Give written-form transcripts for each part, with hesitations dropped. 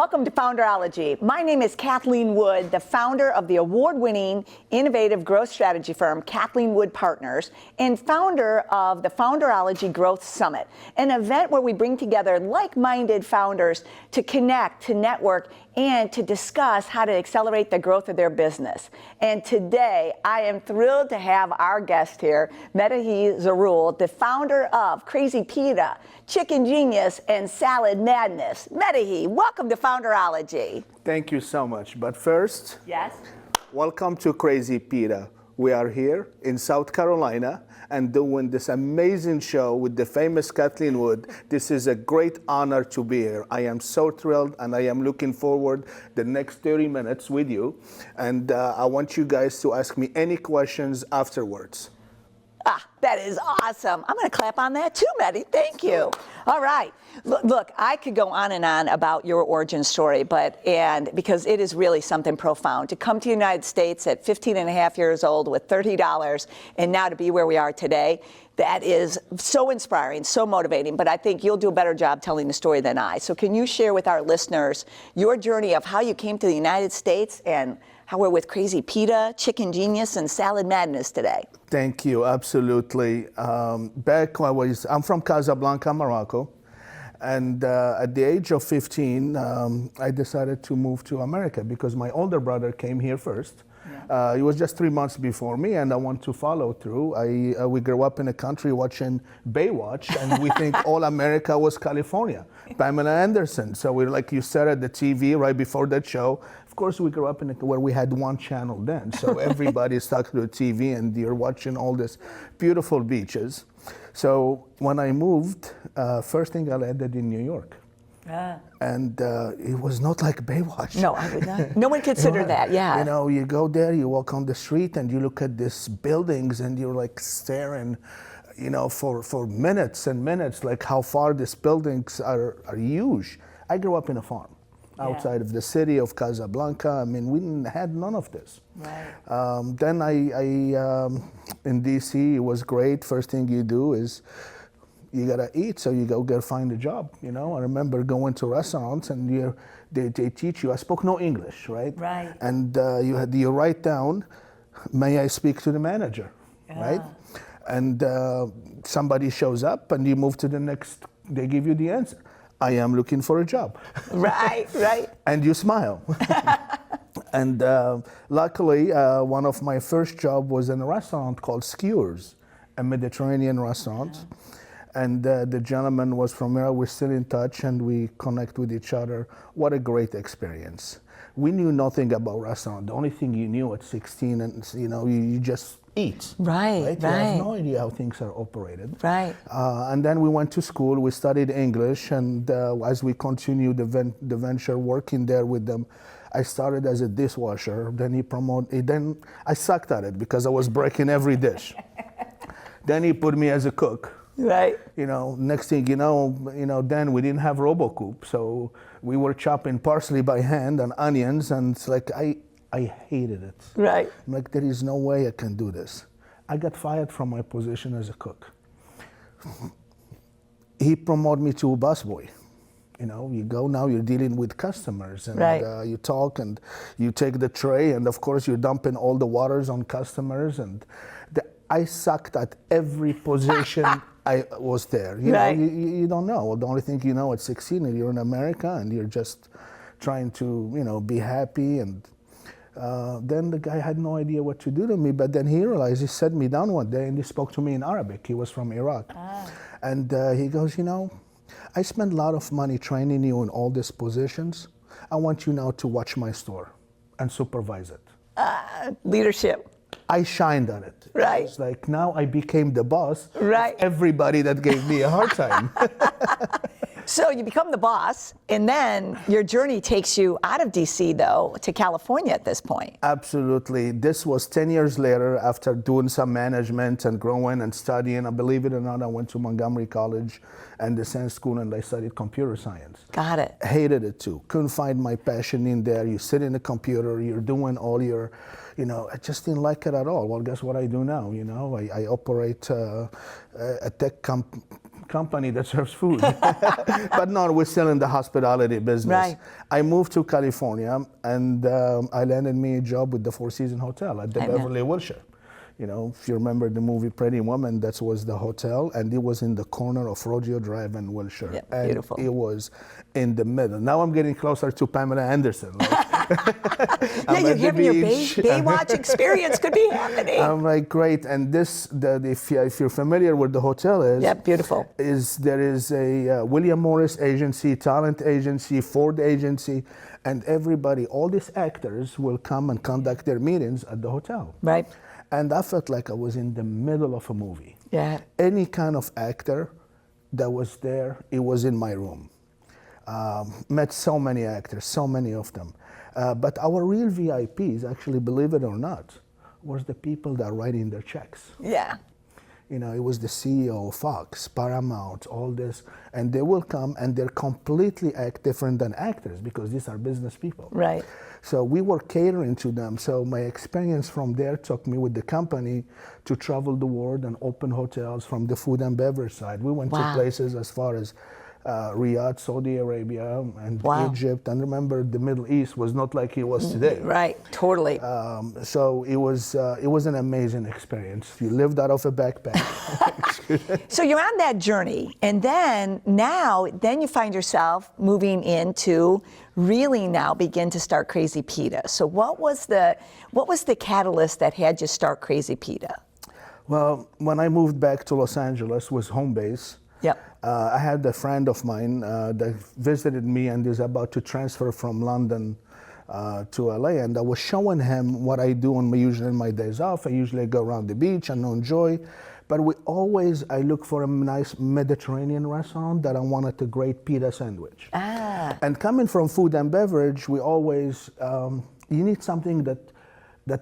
welcome to Founderology. My name is Kathleen Wood, the founder of the award-winning innovative growth strategy firm, Kathleen Wood Partners, and founder of the Founderology Growth Summit, an event where we bring together like-minded founders to connect, to network, and to discuss how to accelerate the growth of their business. And today, I am thrilled to have our guest here, Medhi Zarhloul, the founder of Crazy Pita, Chicken Genius, and Salad Madness. Medhi, welcome to Founderology. Thank you so much. But first, yes, welcome to Crazy Pita. We are here in South Carolina and doing this amazing show with the famous Kathleen Wood. This is a great honor to be here. I am so thrilled, and I am looking forward the next 30 minutes with you. And I want you guys to ask me any questions afterwards. That is awesome. I'm going to clap on that too, Medhi. Thank you. All right. Look, I could go on and on about your origin story, because it is really something profound. To come to the United States at 15 and a half years old with $30 and now to be where we are today, that is so inspiring, so motivating, but I think you'll do a better job telling the story than I. So can you share with our listeners your journey of how you came to the United States and how we're with Crazy Pita, Chicken Genius, and Salad Madness today? Thank you, absolutely. I'm from Casablanca, Morocco, and at the age of 15, I decided to move to America because my older brother came here first. Yeah. He was just 3 months before me, and I want to follow through. We grew up in a country watching Baywatch, and we think all America was California, Pamela Anderson. So we're like, you said at the TV right before that show. Of course, we grew up where we had one channel then, so everybody's stuck to the TV, and you're watching all these beautiful beaches. So when I moved, first thing I landed in New York. And it was not like Baywatch. No, I would not. No one considered that, yeah. You know, you go there, you walk on the street, and you look at these buildings, and you're like staring, you know, for minutes and minutes, like how far these buildings are huge. I grew up in a farm outside of the city of Casablanca. I mean, we had none of this. Right. Then in DC, it was great. First thing you do is you gotta eat, so you go find a job. You know, I remember going to restaurants, and they teach you. I spoke no English, right? Right. And you write down, "May I speak to the manager?" Right? And somebody shows up, and you move to the next. They give you the answer. I am looking for a job. Right, right. And you smile. And luckily, one of my first job was in a restaurant called Skewers, a Mediterranean restaurant. Yeah. And the gentleman was from there. We're still in touch, and we connect with each other. What a great experience. We knew nothing about restaurant. The only thing you knew at 16, and you know, you just eat. Right. You have no idea how things are operated. Right. And then we went to school. We studied English, and as we continued the venture, working there with them, I started as a dishwasher. Then I sucked at it because I was breaking every dish. Then he put me as a cook. Right. You know, next thing you know, then we didn't have RoboCoop, so we were chopping parsley by hand and onions, and it's like I hated it. Right. I'm like, there is no way I can do this. I got fired from my position as a cook. He promoted me to a busboy. You know, you go now, you're dealing with customers, and you talk, and you take the tray, and of course you're dumping all the waters on customers, and I sucked at every position. I was there. You know, you don't know. The only thing you know at 16 is you're in America, and you're just trying to, you know, be happy. And then the guy had no idea what to do to me, but then he realized. He sat me down one day, and he spoke to me in Arabic. He was from Iraq. And he goes, you know, I spent a lot of money training you in all these positions. I want you now to watch my store and supervise it. Leadership. I shined on it. Right. It's like now I became the boss. Right. Of everybody that gave me a hard time. So you become the boss, and then your journey takes you out of DC, though, to California at this point. Absolutely. This was 10 years later after doing some management and growing and studying. And believe it or not, I went to Montgomery College and the same school, and I studied computer science. Got it. Hated it too. Couldn't find my passion in there. You sit in the computer, you're doing all your, you know, I just didn't like it at all. Well, guess what I do now? You know, I operate a tech company that serves food. But no, we're still in the hospitality business. Right. I moved to California, and I landed me a job with the Four Seasons Hotel at the Beverly Wilshire. You know, if you remember the movie Pretty Woman, that was the hotel, and it was in the corner of Rodeo Drive and Wilshire. Yep, and beautiful. it was in the middle. Now I'm getting closer to Pamela Anderson. Like, Yeah, you're having your Baywatch experience could be happening. I'm like, great. And this, if you're familiar with the hotel Yep, beautiful. there is a William Morris agency, talent agency, Ford agency, and everybody, all these actors will come and conduct their meetings at the hotel. Right. And I felt like I was in the middle of a movie. Yeah. Any kind of actor that was there, it was in my room. Met so many actors, so many of them. But our real VIPs, actually, believe it or not, was the people that are writing their checks. Yeah. You know, it was the CEO of Fox, Paramount, all this, and they will come and they're completely act different than actors because these are business people. Right. So we were catering to them. So my experience from there took me with the company to travel the world and open hotels from the food and beverage side. We went to places as far as Riyadh, Saudi Arabia, and Egypt. And remember, the Middle East was not like it was today. Right, totally. So it was an amazing experience. You lived out of a backpack. So you're on that journey, and then you find yourself moving into really now begin to start Crazy Pita. So what was the catalyst that had you start Crazy Pita? Well, when I moved back to Los Angeles, was home base. Yep. I had a friend of mine that visited me and is about to transfer from London to LA, and I was showing him what I do usually on my days off. I usually go around the beach and enjoy, but I look for a nice Mediterranean restaurant that I wanted a great pita sandwich. And coming from food and beverage, we always, you need something that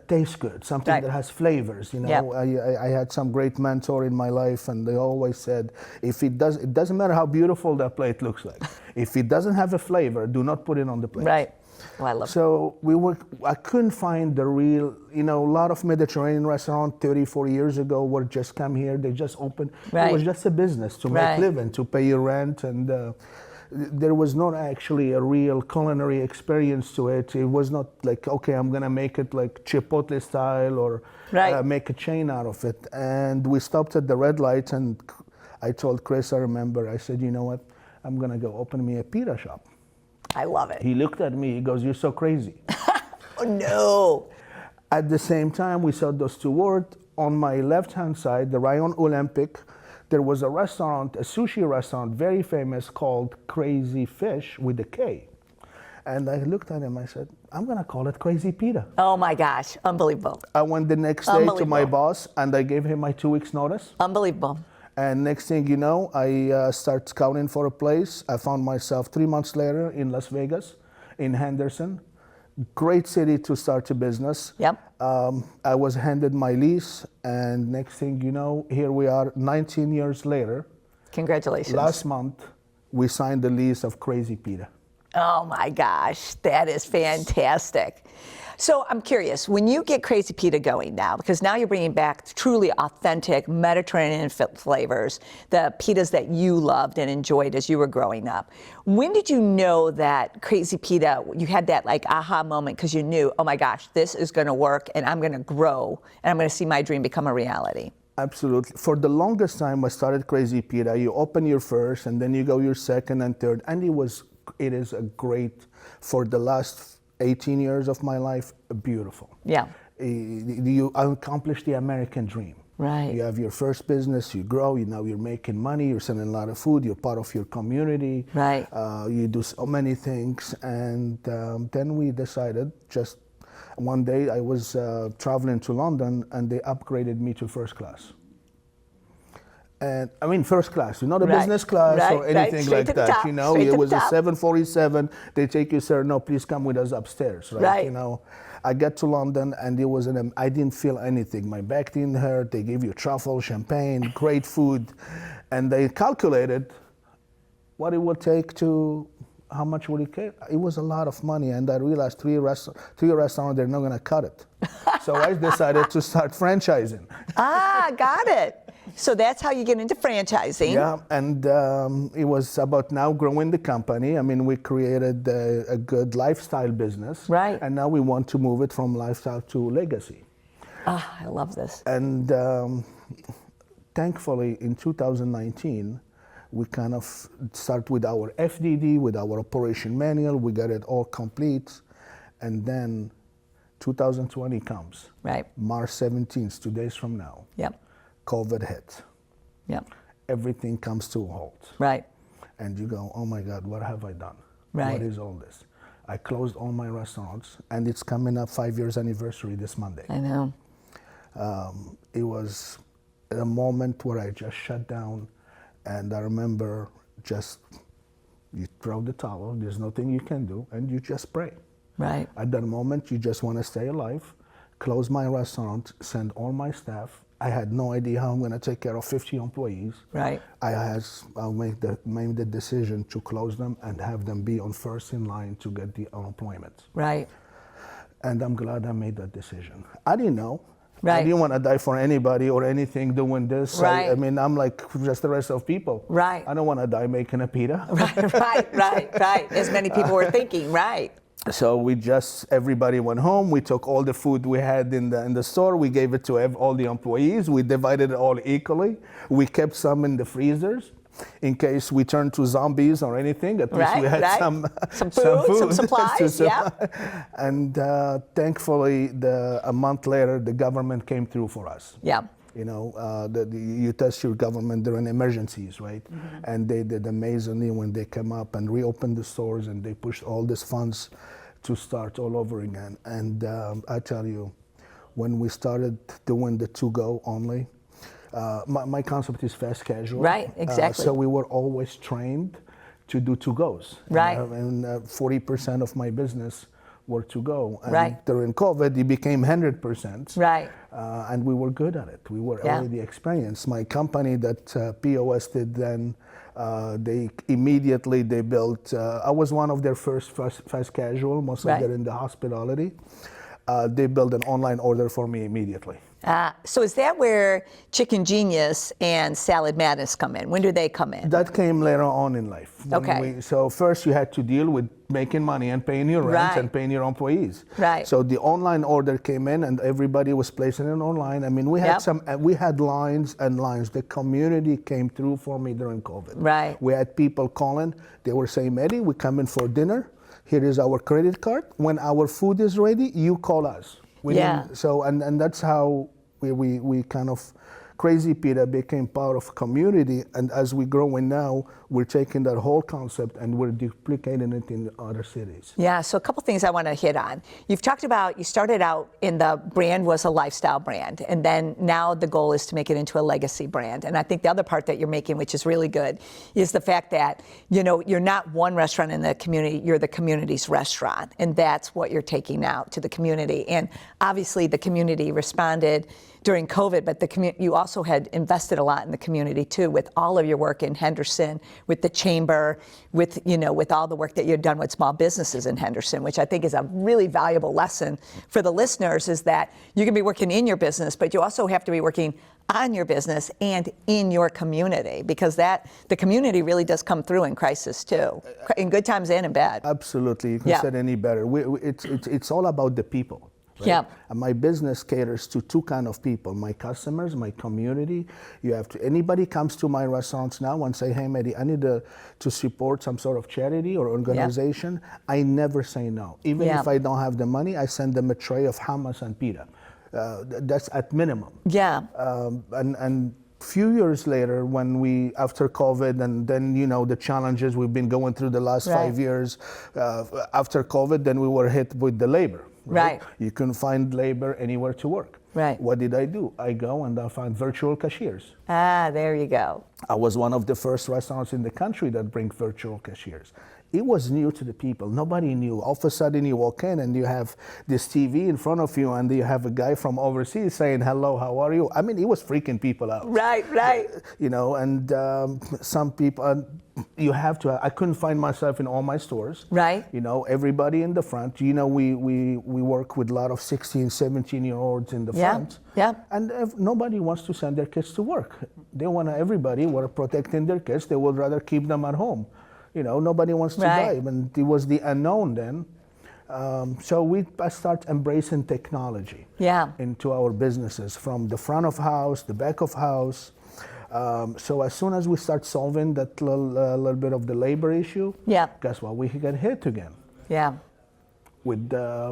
tastes good, something that has flavors. You know, I had some great mentor in my life, and they always said, it doesn't matter how beautiful that plate looks like. If it doesn't have a flavor, do not put it on the plate. Right. Oh, I love so I couldn't find the real, a lot of Mediterranean restaurants 30, 40 years ago were just come here, they just opened. It was just a business to make living, to pay your rent, and there was not actually a real culinary experience to it. It was not like, okay, I'm gonna make it like Chipotle style or make a chain out of it. And we stopped at the red light, and I told Chris, I remember, I said, you know what, I'm gonna go open me a pita shop. I love it. He looked at me, he goes, you're so crazy. Oh no. At the same time, we saw those two words. On my left-hand side, the Rayon Olympic, there was a restaurant, a sushi restaurant, very famous, called Crazy Fish with a K. And I looked at him, I said, I'm gonna call it Crazy Pita. Oh my gosh, unbelievable. I went the next day to my boss, and I gave him my 2 weeks notice. Unbelievable. And next thing you know, I start scouting for a place. I found myself 3 months later in Las Vegas, in Henderson. Great city to start a business. Yep. I was handed my lease, and next thing you know, here we are 19 years later. Congratulations. Last month, we signed the lease of Crazy Pita. Oh my gosh, that is fantastic. So I'm curious, when you get Crazy Pita going now, because now you're bringing back truly authentic Mediterranean flavors, the pitas that you loved and enjoyed as you were growing up. When did you know that Crazy Pita, you had that like aha moment because you knew, oh my gosh, this is going to work and I'm going to grow and I'm going to see my dream become a reality? Absolutely. For the longest time, I started Crazy Pita. You open your first, and then you go your second and third, and it is a great, for the last 18 years of my life, beautiful. Yeah. You accomplish the American dream. Right. You have your first business, you grow, now you're making money, you're selling a lot of food, you're part of your community. Right. You do so many things, and then we decided, just one day I was traveling to London, and they upgraded me to first class. And I mean first class, not a business class or anything like that. Top, it was a 747. They take you, sir. No, please come with us upstairs. Right. I got to London, and it was I didn't feel anything. My back didn't hurt. They gave you truffle, champagne, great food, and they calculated what it would take to. How much would it take? It was a lot of money, and I realized three restaurants, they're not going to cut it. So I decided to start franchising. Got it. So that's how you get into franchising. Yeah, and it was about now growing the company. I mean, we created a good lifestyle business. Right. And now we want to move it from lifestyle to legacy. Ah, I love this. And thankfully, in 2019, we kind of start with our FDD, with our operation manual. We got it all complete. And then 2020 comes. Right. March 17th, 2 days from now. Yep. COVID hit. Yep. Everything comes to a halt. Right. And you go, oh my God, what have I done? Right. What is all this? I closed all my restaurants, and it's coming up 5 years anniversary this Monday. I know. It was a moment where I just shut down, and I remember just, you throw the towel, there's nothing you can do, and you just pray. Right. At that moment, you just want to stay alive, close my restaurant, send all my staff. I had no idea how I'm going to take care of 50 employees. Right. I made the decision to close them and have them be on first in line to get the unemployment. Right. And I'm glad I made that decision. I didn't know. Right. I didn't want to die for anybody or anything doing this. Right. I mean, I'm like just the rest of people. Right. I don't want to die making a pita. Right. As many people were thinking, right. So everybody went home. We took all the food we had in the store. We gave it to all the employees. We divided it all equally. We kept some in the freezers in case we turned to zombies or anything. At least we had some food, some supplies. Yeah. And thankfully, a month later, the government came through for us. Yeah. You know, you test your government during emergencies, right? Mm-hmm. And they did amazingly when they came up and reopened the stores, and they pushed all these funds to start all over again. And I tell you, when we started doing the to-go only, my concept is fast casual. Right, exactly. So we were always trained to do to-goes. Right. And 40% of my business were to go. And right. during COVID, it became 100%. Right. And we were good at it. We were already experienced. My company that POS did then, they immediately built, I was one of their first fast casual, most of them in the hospitality. They built an online order for me immediately. So is that where Chicken Genius and Salad Madness come in? When do they come in? That came later on in life. Okay. So first you had to deal with making money and paying your rent and paying your employees. Right. So the online order came in and everybody was placing it online. I mean, we had lines and lines. The community came through for me during COVID. Right. We had people calling. They were saying, Medhi, we come in for dinner. Here is our credit card. When our food is ready, you call us. So and that's how we kind of Crazy Pita became part of community, and as we're growing now, we're taking that whole concept and we're duplicating it in other cities. Yeah, so a couple things I want to hit on. You've talked about, you started out in the brand was a lifestyle brand, and then now the goal is to make it into a legacy brand. And I think the other part that you're making, which is really good, is the fact that, you know, you're not one restaurant in the community, you're the community's restaurant, and that's what you're taking out to the community. And obviously the community responded during COVID, but you also had invested a lot in the community too, with all of your work in Henderson, with the chamber, with all the work that you've done with small businesses in Henderson, which I think is a really valuable lesson for the listeners, is that you can be working in your business, but you also have to be working on your business and in your community, because the community really does come through in crisis too, in good times and in bad. Absolutely, you couldn't say it any better. It's all about the people. Right? Yeah. And my business caters to two kind of people: my customers, my community. Anybody comes to my restaurants now and say, "Hey, Medhi, I need to support some sort of charity or organization." I never say no. Even if I don't have the money, I send them a tray of hummus and pita. That's at minimum. Yeah. And few years later, when after COVID, and then the challenges we've been going through the last 5 years, after COVID, then we were hit with the labor. Right? You couldn't find labor anywhere to work. Right. What did I do? I go and I find virtual cashiers. There you go. I was one of the first restaurants in the country that bring virtual cashiers. It was new to the people. Nobody knew. All of a sudden you walk in and you have this TV in front of you and you have a guy from overseas saying, "Hello, how are you?" I mean, it was freaking people out. Right. And some people, you have to. I couldn't find myself in all my stores. Right. You know, everybody in the front. You know, we work with a lot of 16, 17-year-olds in the front. Yeah. And if nobody wants to send their kids to work. They want everybody were protecting their kids. They would rather keep them at home. You know, nobody wants to die. And it was the unknown then. So I start embracing technology into our businesses, from the front of house, the back of house. So as soon as we start solving that little bit of the labor issue, guess what? We get hit again. With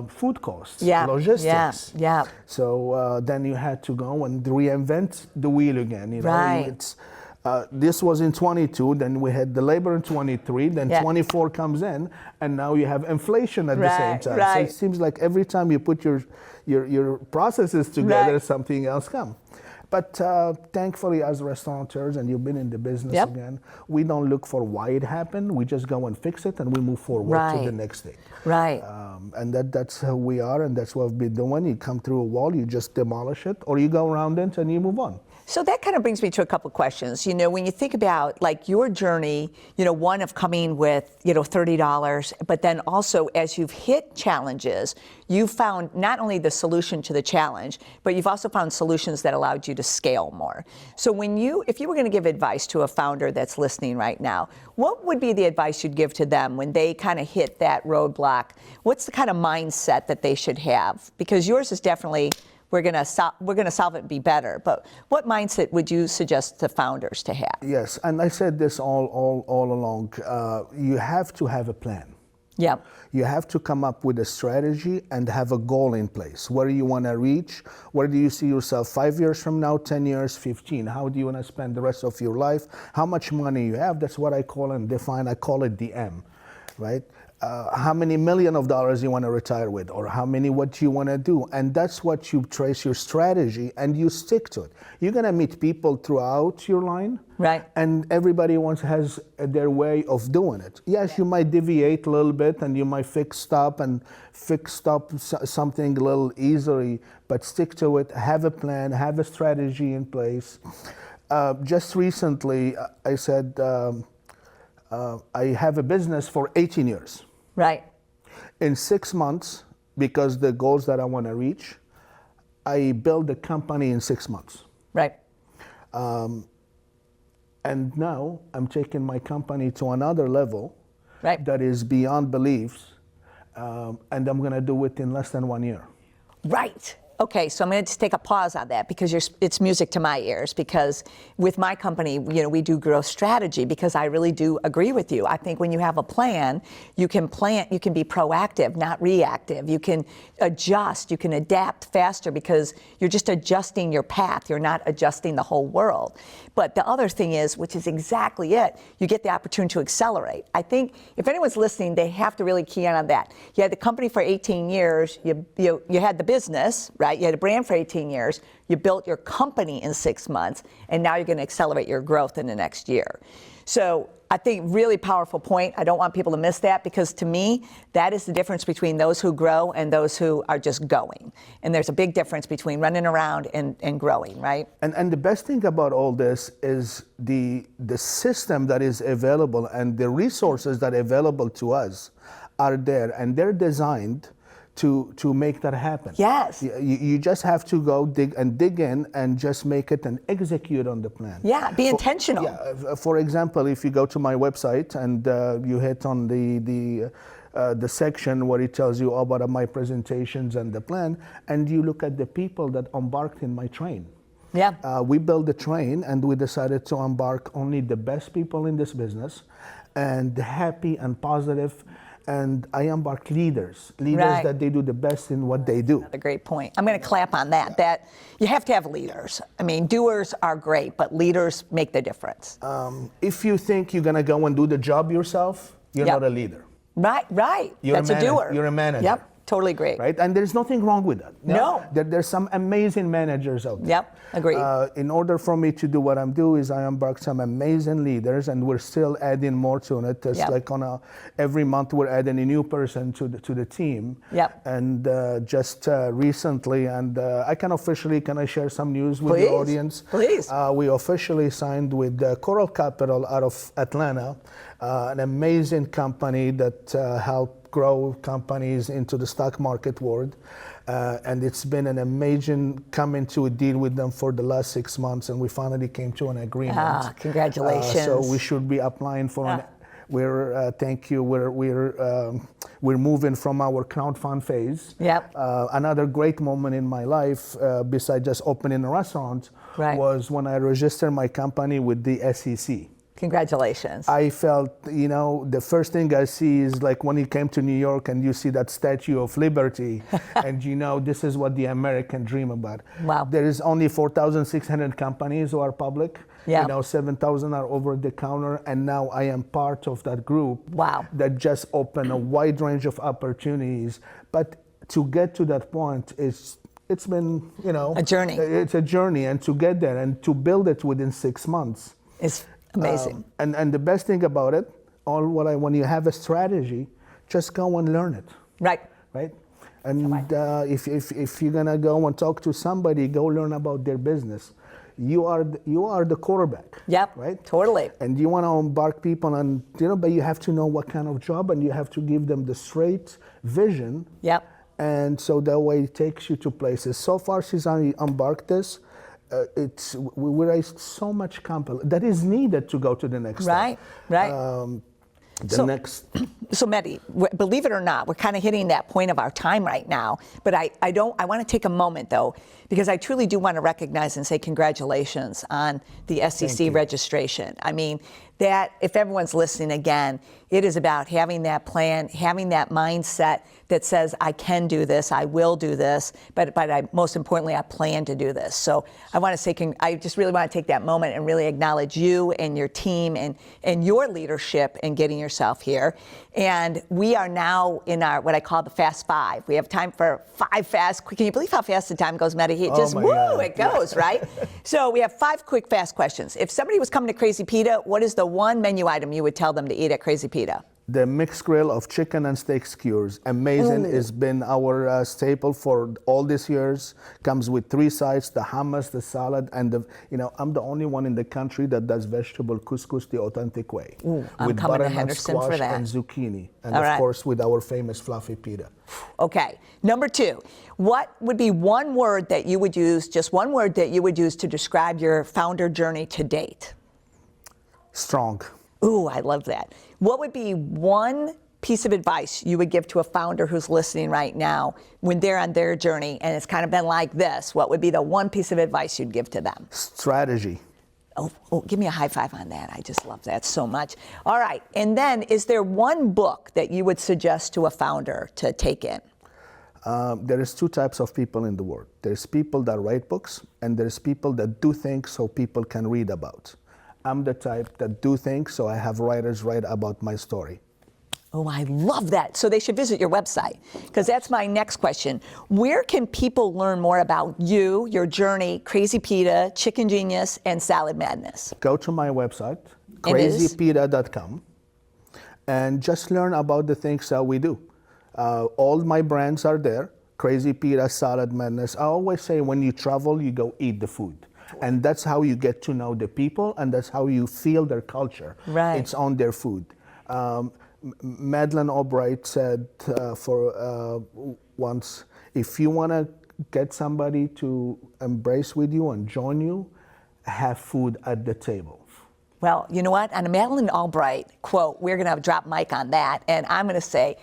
food costs, logistics. So then you had to go and reinvent the wheel again. You know, this was in 22, then we had the labor in 23, then 24 comes in, and now you have inflation at the same time. So it seems like every time you put your processes together, something else comes. But thankfully, as restaurateurs, and you've been in the business again, we don't look for why it happened. We just go and fix it, and we move forward to the next thing. And that's how we are, and that's what we've been doing. You come through a wall, you just demolish it, or you go around it and you move on. So that kind of brings me to a couple of questions. You know, when you think about like your journey, you know, one of coming with, you know, $30, but then also as you've hit challenges, you found not only the solution to the challenge, but you've also found solutions that allowed you to scale more. So if you were going to give advice to a founder that's listening right now, what would be the advice you'd give to them when they kind of hit that roadblock? What's the kind of mindset that they should have? Because yours is definitely, we're going to solve it and be better. But what mindset would you suggest to founders to have? Yes, and I said this all along. You have to have a plan. You have to come up with a strategy and have a goal in place. Where you want to reach? Where do you see yourself 5 years from now, 10 years, 15? How do you want to spend the rest of your life? How much money you have? That's what I call and define. I call it the M, right? How many million of dollars you want to retire with, or how many, what you want to do. And that's what you trace your strategy and you stick to it. You're going to meet people throughout your line. And everybody has their way of doing it. Yes, you might deviate a little bit and you might fix up something a little easily, but stick to it, have a plan, have a strategy in place. Just recently, I said, I have a business for 18 years. In 6 months, because the goals that I want to reach, I build a company in 6 months. And now I'm taking my company to another level that is beyond beliefs, and I'm going to do it in less than 1 year. Okay, so I'm going to just take a pause on that because it's music to my ears, because with my company, you know, we do growth strategy, because I really do agree with you. I think when you have a plan, you can be proactive, not reactive. You can adjust, you can adapt faster because you're just adjusting your path. You're not adjusting the whole world. But the other thing is, which is exactly it, you get the opportunity to accelerate. I think if anyone's listening, they have to really key in on that. You had the company for 18 years, you had the business, right? You had a brand for 18 years, you built your company in 6 months, and now you're going to accelerate your growth in the next year. So I think really powerful point. I don't want people to miss that, because to me, that is the difference between those who grow and those who are just going. And there's a big difference between running around and growing, right? And the best thing about all this is the system that is available and the resources that are available to us are there, and they're designed to make that happen. You just have to go dig in and just make it and execute on the plan. Be intentional. For example, if you go to my website and you hit on the section where it tells you all about my presentations and the plan, and you look at the people that embarked in my train. We built a train and we decided to embark only the best people in this business, and happy and positive. And I embark leaders that they do the best in what they do. A great point. I'm going to clap on that. That you have to have leaders. I mean, doers are great, but leaders make the difference. If you think you're going to go and do the job yourself, you're not a leader. Right. That's a doer. You're a manager. Totally agree. Right? And there's nothing wrong with that. No. There's some amazing managers out there. Yep, agreed. In order for me to do what I'm doing is I embark some amazing leaders, and we're still adding more to it. It's like every month we're adding a new person to the team. Yep. And just recently, and can I share some news with the audience? Please. We officially signed with Coral Capital out of Atlanta, an amazing company that helped grow companies into the stock market world. And it's been an amazing coming to a deal with them for the last 6 months, and we finally came to an agreement. Congratulations. So we should be applying for thank you. We're moving from our crowdfund phase. Yep. Another great moment in my life, besides just opening a restaurant, was when I registered my company with the SEC. Congratulations. I felt, the first thing I see is like when you came to New York and you see that Statue of Liberty, and this is what the American dream about. Wow. There is only 4,600 companies who are public. Yeah. 7,000 are over the counter, and now I am part of that group. Wow. That just opened a wide range of opportunities. But to get to that point, it's been, a journey. It's a journey, and to get there and to build it within 6 months. It's amazing. And the best thing about it, when you have a strategy, just go and learn it. Right. Right. And if you're gonna go and talk to somebody, go learn about their business. You are the quarterback. Yep. Right. Totally. And you want to embark people on, but you have to know what kind of job, and you have to give them the straight vision. Yep. And so that way it takes you to places. So far since I embarked this, we raised so much capital that is needed to go to the next step. Right. So Medhi, believe it or not, we're kind of hitting that point of our time right now. But I want to take a moment though, because I truly do want to recognize and say congratulations on the SEC registration. I mean, that if everyone's listening again, it is about having that plan, having that mindset that says, I can do this, I will do this, but most importantly, I plan to do this. So I want to say, I just really want to take that moment and really acknowledge you and your team and your leadership in getting yourself here. And we are now in our, what I call the Fast Five. We have time for 5 fast, can you believe how fast the time goes, Medhi? It goes, right? So we have 5 quick, fast questions. If somebody was coming to Crazy Pita, what is the one menu item you would tell them to eat at Crazy Pita? The mixed grill of chicken and steak skewers. Amazing. It's been our staple for all these years. Comes with 3 sides, the hummus, the salad, and I'm the only one in the country that does vegetable couscous the authentic way. I'm with coming to butternut Henderson squash for that. and zucchini. And of course with our famous fluffy pita. Okay. Number 2, what would be one word that you would use, just one word that you would use to describe your founder journey to date? Strong. Ooh, I love that. What would be one piece of advice you would give to a founder who's listening right now when they're on their journey and it's kind of been like this? What would be the one piece of advice you'd give to them? Strategy. Oh, give me a high five on that. I just love that so much. All right. And then is there one book that you would suggest to a founder to take in? There is 2 types of people in the world. There's people that write books, and there's people that do things so people can read about. I'm the type that do things, so I have writers write about my story. Oh, I love that. So they should visit your website, because that's my next question. Where can people learn more about you, your journey, Crazy Pita, Chicken Genius, and Salad Madness? Go to my website, crazypita.com, and just learn about the things that we do. All my brands are there, Crazy Pita, Salad Madness. I always say when you travel, you go eat the food. And that's how you get to know the people, and that's how you feel their culture. Right. It's on their food. Madeleine Albright said once, if you want to get somebody to embrace with you and join you, have food at the table. Well, you know what? On a Madeleine Albright quote, we're going to drop mic on that, and I'm going to say,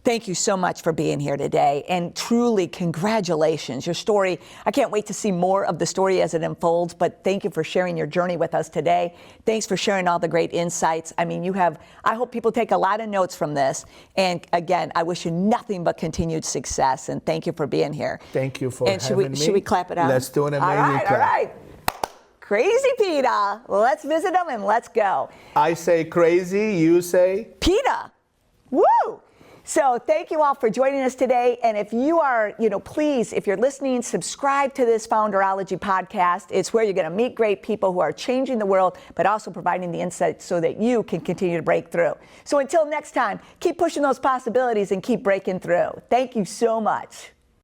thank you so much for being here today, and truly congratulations. Your story, I can't wait to see more of the story as it unfolds, but thank you for sharing your journey with us today. Thanks for sharing all the great insights. I mean, I hope people take a lot of notes from this, and again, I wish you nothing but continued success, and thank you for being here. Thank you for having me. Should we clap it out? Let's do an amazing clap. All right. Crazy Pita. Let's visit them and let's go. I say crazy, you say? Pita. Woo! So thank you all for joining us today. And if you are, please, if you're listening, subscribe to this Founderology podcast. It's where you're going to meet great people who are changing the world, but also providing the insights so that you can continue to break through. So until next time, keep pushing those possibilities and keep breaking through. Thank you so much.